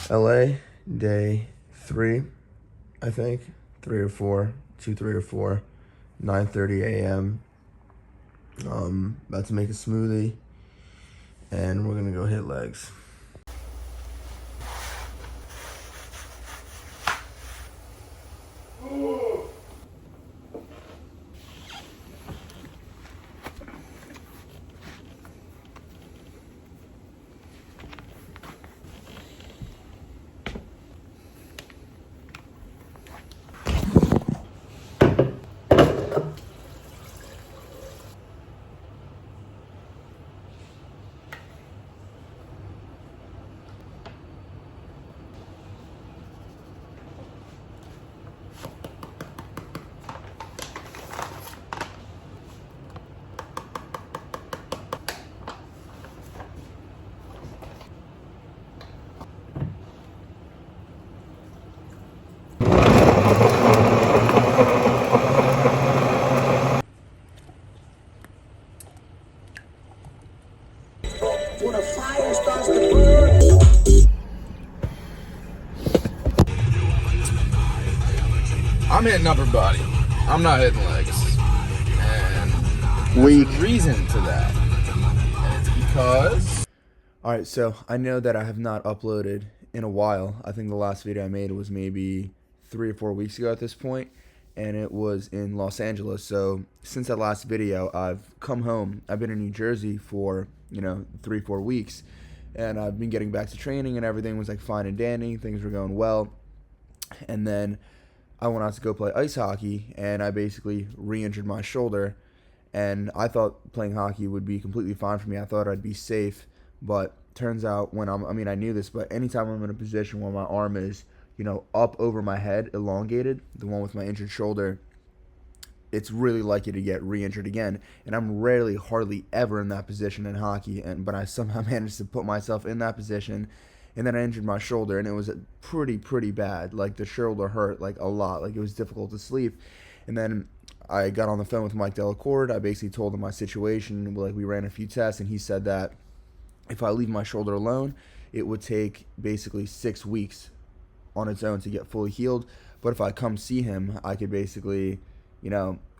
LA, day 3, I think, 3 or 4, 2, 3 or 4, 9:30 a.m. About to make a smoothie, and we're gonna go hit legs. When a fire starts to burn. I'm hitting upper body. I'm not hitting legs. And Weak. there's a reason to that. And it's because... Alright, so I know that I have not uploaded in a while. I think the last video I made was maybe 3 or 4 weeks ago at this point, and it was in Los Angeles. So since that last video, I've come home. I've been in New Jersey for 3, 4 weeks, and I've been getting back to training, and everything was like fine and dandy. Things were going well, and then I went out to go play ice hockey, and I basically re-injured my shoulder. And I thought playing hockey would be completely fine for me. I thought I'd be safe, but turns out when I knew this, but anytime I'm in a position where my arm is up over my head, elongated, the one with my injured shoulder, it's really likely to get re-injured again. And I'm rarely, hardly ever in that position in hockey, but I somehow managed to put myself in that position, and then I injured my shoulder, and it was pretty bad. Like, the shoulder hurt like a lot. Like, it was difficult to sleep. And then I got on the phone with Mike Delacourt. I basically told him my situation. Like, we ran a few tests, and he said that if I leave my shoulder alone, it would take basically 6 weeks on its own to get fully healed. But if I come see him, I could basically,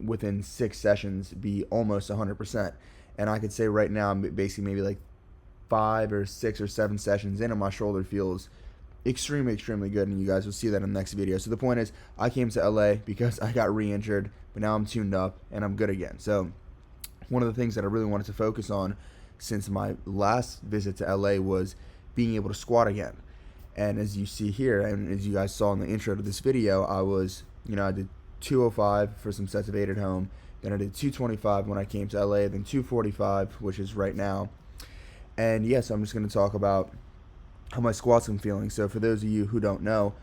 within 6 sessions be almost 100%. And I could say right now I'm basically maybe like 5 or 6 or 7 sessions in, and my shoulder feels extremely good, and you guys will see that in the next video. So the point is, I came to LA because I got re-injured, but now I'm tuned up and I'm good again. So one of the things that I really wanted to focus on since my last visit to LA was being able to squat again. And as you see here, and as you guys saw in the intro to this video, I did 205 for some sets of 8 at home. Then I did 225 when I came to LA, then 245, which is right now. And yes, I'm just going to talk about how my squats I'm feeling. So for those of you who don't know,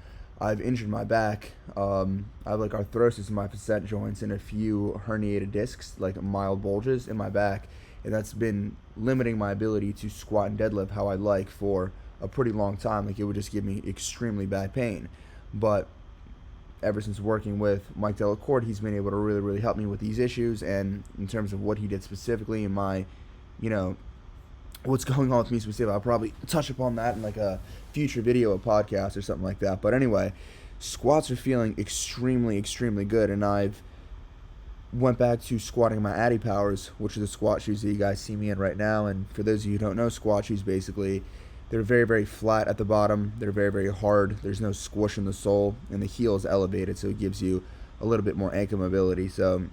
I've injured my back. I have like arthrosis in my facet joints and a few herniated discs, like mild bulges in my back. And that's been limiting my ability to squat and deadlift how I like for a pretty long time. Like, it would just give me extremely bad pain. But ever since working with Mike Delacourt, he's been able to really help me with these issues. And in terms of what he did specifically in my, what's going on with me specifically, I'll probably touch upon that in like a future video, a podcast or something like that. But anyway, squats are feeling extremely good, and I've went back to squatting my Addy Powers, which are the squat shoes that you guys see me in right now. And for those of you who don't know, squat shoes, basically, they're very flat at the bottom. They're very hard. There's no squish in the sole, and the heel is elevated, so it gives you a little bit more ankle mobility. So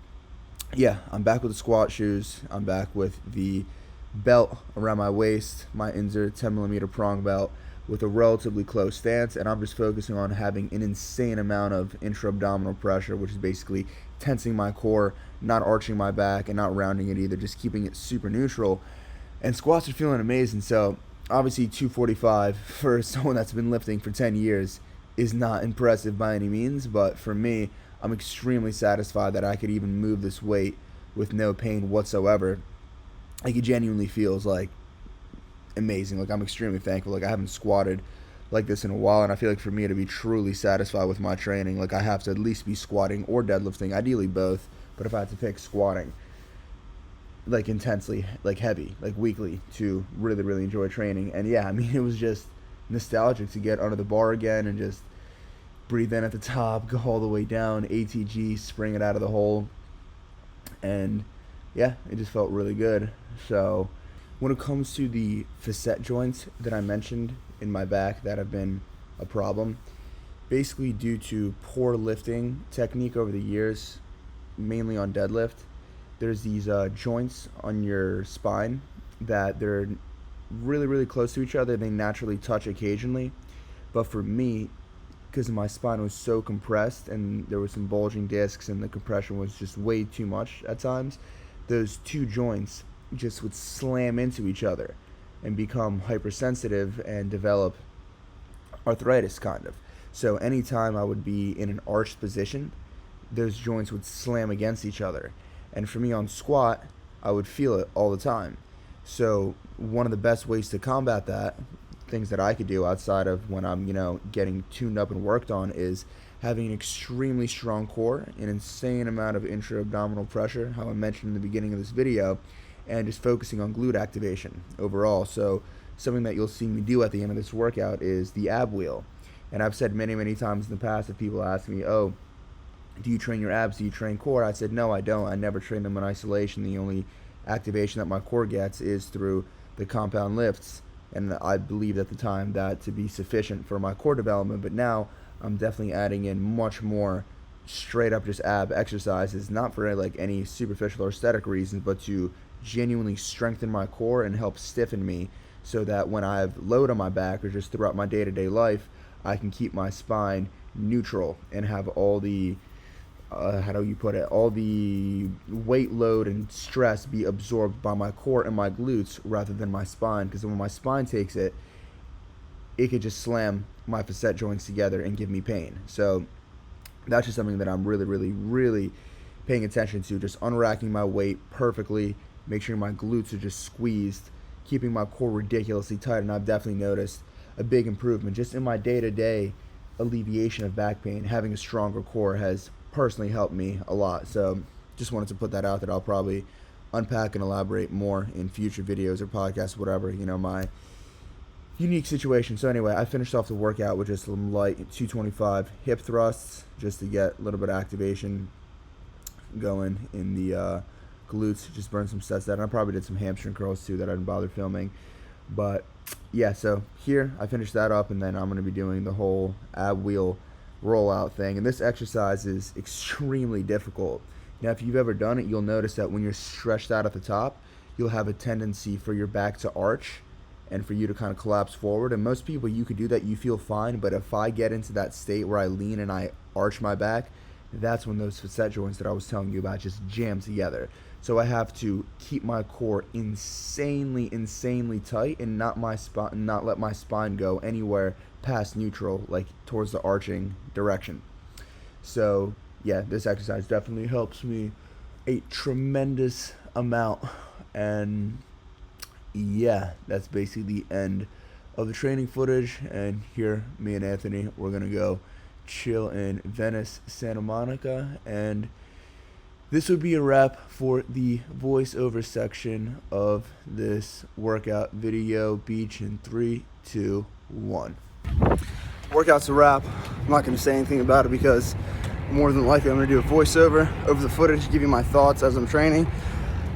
yeah, I'm back with the squat shoes. I'm back with the belt around my waist, my Inzer 10mm prong belt with a relatively close stance, and I'm just focusing on having an insane amount of intra-abdominal pressure, which is basically tensing my core, not arching my back and not rounding it either, just keeping it super neutral. And squats are feeling amazing. So obviously 245 for someone that's been lifting for 10 years is not impressive by any means, but for me, I'm extremely satisfied that I could even move this weight with no pain whatsoever. Like, it genuinely feels like amazing. Like, I'm extremely thankful. Like, I haven't squatted like this in a while, and I feel like for me to be truly satisfied with my training, like, I have to at least be squatting or deadlifting, ideally both, but if I had to pick, squatting like intensely, like heavy, like weekly, to really enjoy training. And yeah, I mean, it was just nostalgic to get under the bar again and just breathe in at the top, go all the way down, ATG, spring it out of the hole, and yeah, it just felt really good. So when it comes to the facet joints that I mentioned in my back that have been a problem, basically due to poor lifting technique over the years, mainly on deadlift, there's these joints on your spine that they're really close to each other. They naturally touch occasionally, but for me, because my spine was so compressed and there was some bulging discs and the compression was just way too much at times, those two joints just would slam into each other and become hypersensitive and develop arthritis, kind of. So anytime I would be in an arched position, those joints would slam against each other. And for me on squat, I would feel it all the time. So one of the best ways to combat that, things that I could do outside of when I'm, getting tuned up and worked on, is having an extremely strong core, an insane amount of intra-abdominal pressure, how I mentioned in the beginning of this video, and just focusing on glute activation overall. So something that you'll see me do at the end of this workout is the ab wheel. And I've said many times in the past, if people ask me, oh, do you train your abs? Do you train core? I said, no, I don't. I never train them in isolation. The only activation that my core gets is through the compound lifts. And I believed at the time that to be sufficient for my core development. But now I'm definitely adding in much more straight up just ab exercises, not for like any superficial or aesthetic reasons, but to genuinely strengthen my core and help stiffen me so that when I have load on my back or just throughout my day-to-day life, I can keep my spine neutral and have all the all the weight load and stress be absorbed by my core and my glutes rather than my spine. Because when my spine takes it, it could just slam my facet joints together and give me pain. So that's just something that I'm really paying attention to, just unracking my weight perfectly, make sure my glutes are just squeezed, keeping my core ridiculously tight. And I've definitely noticed a big improvement just in my day-to-day alleviation of back pain. Having a stronger core has personally helped me a lot. So just wanted to put that out there. I'll probably unpack and elaborate more in future videos or podcasts, whatever, my unique situation. So anyway, I finished off the workout with just some light 225 hip thrusts just to get a little bit of activation going in the glutes, just burn some sets out. And I probably did some hamstring curls too that I didn't bother filming. But yeah, so here I finished that up, and then I'm going to be doing the whole ab wheel rollout thing. And this exercise is extremely difficult Now, if you've ever done it, you'll notice that when you're stretched out at the top, you'll have a tendency for your back to arch and for you to kind of collapse forward. And most people, you could do that, you feel fine. But if I get into that state where I lean and I arch my back, that's when those facet joints that I was telling you about just jam together. So I have to keep my core insanely tight and not let my spine go anywhere past neutral, like towards the arching direction. So yeah, this exercise definitely helps me a tremendous amount. And yeah, that's basically the end of the training footage. And here, me and Anthony, we're gonna go chill in Venice, Santa Monica, and this would be a wrap for the voiceover section of this workout video. Beach in 3, 2, 1. Workout's a wrap. I'm not going to say anything about it because more than likely I'm going to do a voiceover over the footage, give you my thoughts as I'm training.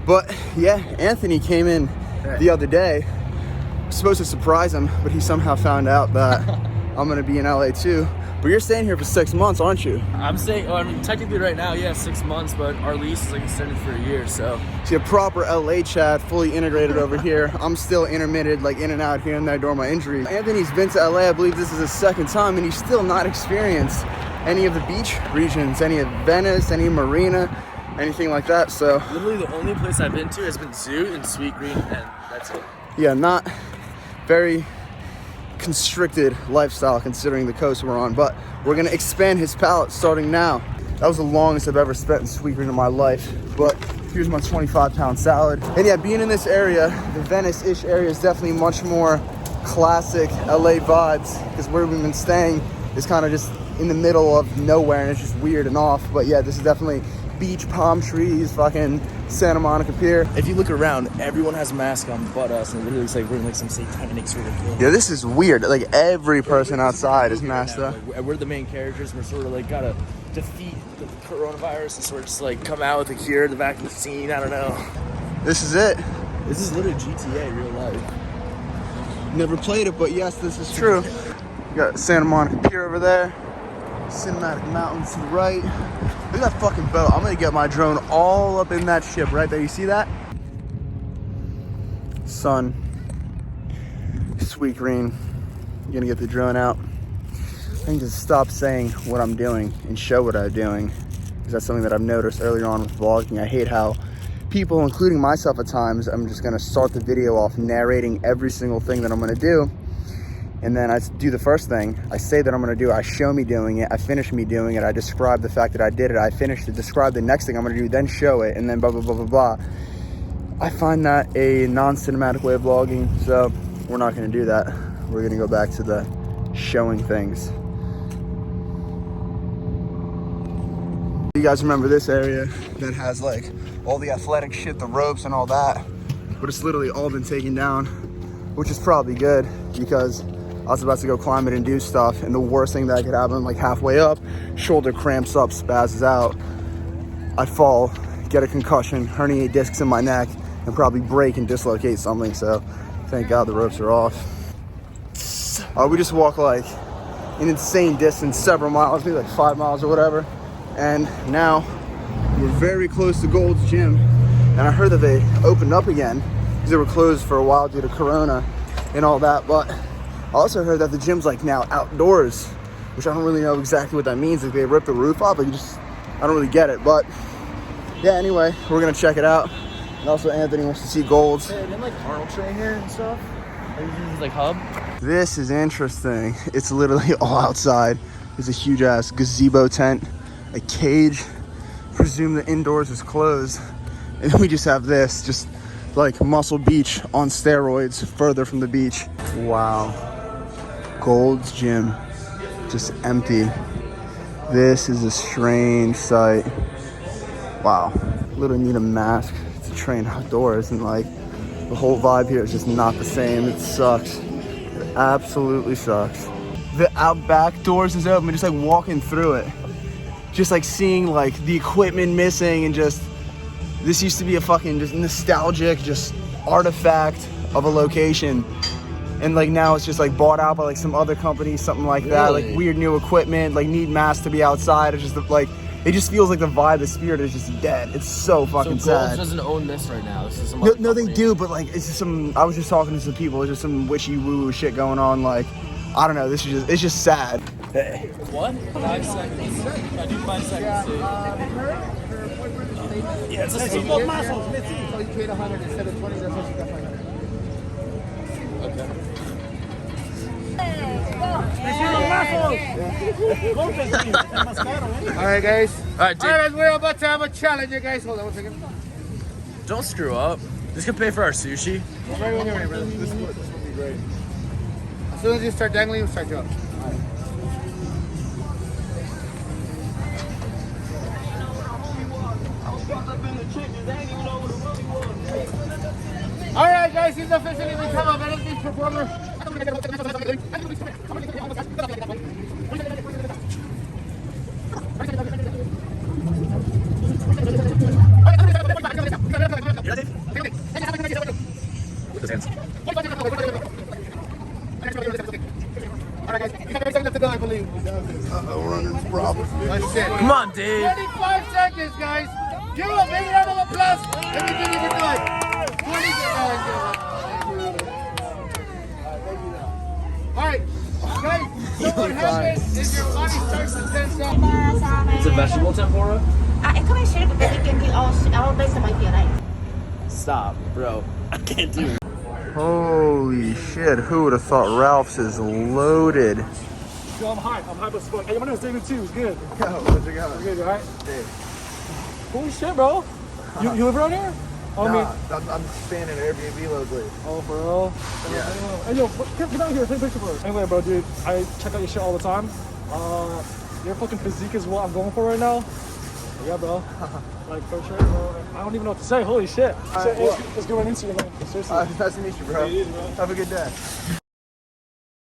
But yeah, Anthony came in the other day. I was supposed to surprise him, but he somehow found out that I'm going to be in LA too. But you're staying here for 6 months, aren't you? I'm staying, well, I mean, technically right now, yeah, 6 months, but our lease is like extended for a year, so. See, a proper LA Chad, fully integrated over here. I'm still intermittent, like in and out here and there during my injury. Anthony's been to LA, I believe this is his second time, and he's still not experienced any of the beach regions, any of Venice, any Marina, anything like that, so. Literally the only place I've been to has been Zoo and Sweet Green, and that's it. Yeah, not very constricted lifestyle considering the coast we're on, but we're gonna expand his palate starting now. That was the longest I've ever spent in Sweet Green in my life, but here's my 25-pound salad. And yeah, being in this area, the Venice-ish area, is definitely much more classic LA vibes, because where we've been staying is kind of just in the middle of nowhere and it's just weird and off. But yeah, this is definitely beach, palm trees, fucking Santa Monica Pier. If you look around, everyone has a mask on but us, and it literally looks like we're in like some satanic sort of film. Yeah, this is weird. Like every person outside is masked up. Like, we're the main characters, and we're sort of like gotta defeat the coronavirus and sort of just like come out with a cure, the vaccine, I don't know. This is it. This is literally GTA real life. Never played it, but yes, this is true. You got Santa Monica Pier over there. Cinematic Mountains to the right. Look at that fucking boat. I'm gonna get my drone all up in that ship right there. You see that? Sun. Sweet Green. I'm gonna get the drone out. I need to stop saying what I'm doing and show what I'm doing, because that's something that I've noticed earlier on with vlogging. I hate how people, including myself at times, I'm just gonna start the video off narrating every single thing that I'm gonna do. And then I do the first thing, I say that I'm gonna do, I show me doing it, I finish me doing it, I describe the fact that I did it, I finished it, describe the next thing I'm gonna do, then show it, and then blah, blah, blah, blah, blah. I find that a non-cinematic way of vlogging, so we're not gonna do that. We're gonna go back to the showing things. You guys remember this area that has like all the athletic shit, the ropes and all that, but it's literally all been taken down, which is probably good, because I was about to go climb it and do stuff, and the worst thing that could happen, like halfway up, shoulder cramps up, spazzes out, I'd fall, get a concussion, herniate discs in my neck, and probably break and dislocate something. So thank God the ropes are off. We just walked like an insane distance, several miles, maybe like 5 miles or whatever, and now we're very close to Gold's Gym. And I heard that they opened up again because they were closed for a while due to Corona and all that, but I also heard that the gym's like now outdoors, which I don't really know exactly what that means. Like they ripped the roof off, like I don't really get it. But yeah, anyway, we're gonna check it out. And also Anthony wants to see Gold's. Hey, didn't like Arnold train here and stuff? Like, like hub? This is interesting. It's literally all outside. There's a huge ass gazebo tent, a cage. Presume the indoors is closed. And then we just have this, just like Muscle Beach on steroids, further from the beach. Wow. Gold's Gym, just empty. This is a strange sight. Wow. Literally need a mask to train outdoors, and like the whole vibe here is just not the same. It sucks. It absolutely sucks. The out back doors is open, just like walking through it, just like seeing like the equipment missing, and just this used to be a fucking just nostalgic just artifact of a location. And like now it's just like bought out by like some other company, something like that. Really? Like weird new equipment, like need masks to be outside. It's just like It just feels like the vibe, the spirit is just dead. It's so fucking So Goals sad. doesn't own this right now. This is some No, other no, they company. do, but like it's just some. I was just talking to some people. It's just some witchy woo shit going on. Like, I don't know. This is just. It's just sad. Hey. What? 5 seconds. I do 5 seconds, dude. Yeah, it's a smoothie. So you paid 100 instead of 20, that's what you got 500. Okay. Alright guys. Alright, dude. Alright, we're about to have a challenge, you guys. Hold on 1 second. Don't screw up. This could pay for our sushi. Right when you're ready, brother. This will be great. As soon as you start dangling, you start dropping. Alright guys, he's officially become a Venice performer. Come on, Dave. 25 seconds, guys. Give him a big round of applause. Everything you can do it. 20 seconds. All right, guys. So what happens is your body starts to tense up. It's a vegetable tempura? 啊，你今日選嘅已經見我俾十米條嚟。 Stop, bro. I can't do it. Holy shit! Who would have thought Ralph's is loaded? Yo, I'm hype as fuck. Hey, my name is David too. It's good. Yo, where's it going? Good, right? Dave. Holy shit, bro. You live around here? Oh, Nah, I'm staying in an Airbnb locally. Oh, for real? Yeah. Hey, yo, get out here. Take a picture for us. Anyway, bro, dude, I check out your shit all the time. Your fucking physique is what I'm going for right now. Yeah, bro. Like, for sure, bro. I don't even know what to say. Holy shit. Alright, well, Let's go right into it, man. Seriously. Nice to meet you, bro. Yeah, it is, bro. Have a good day.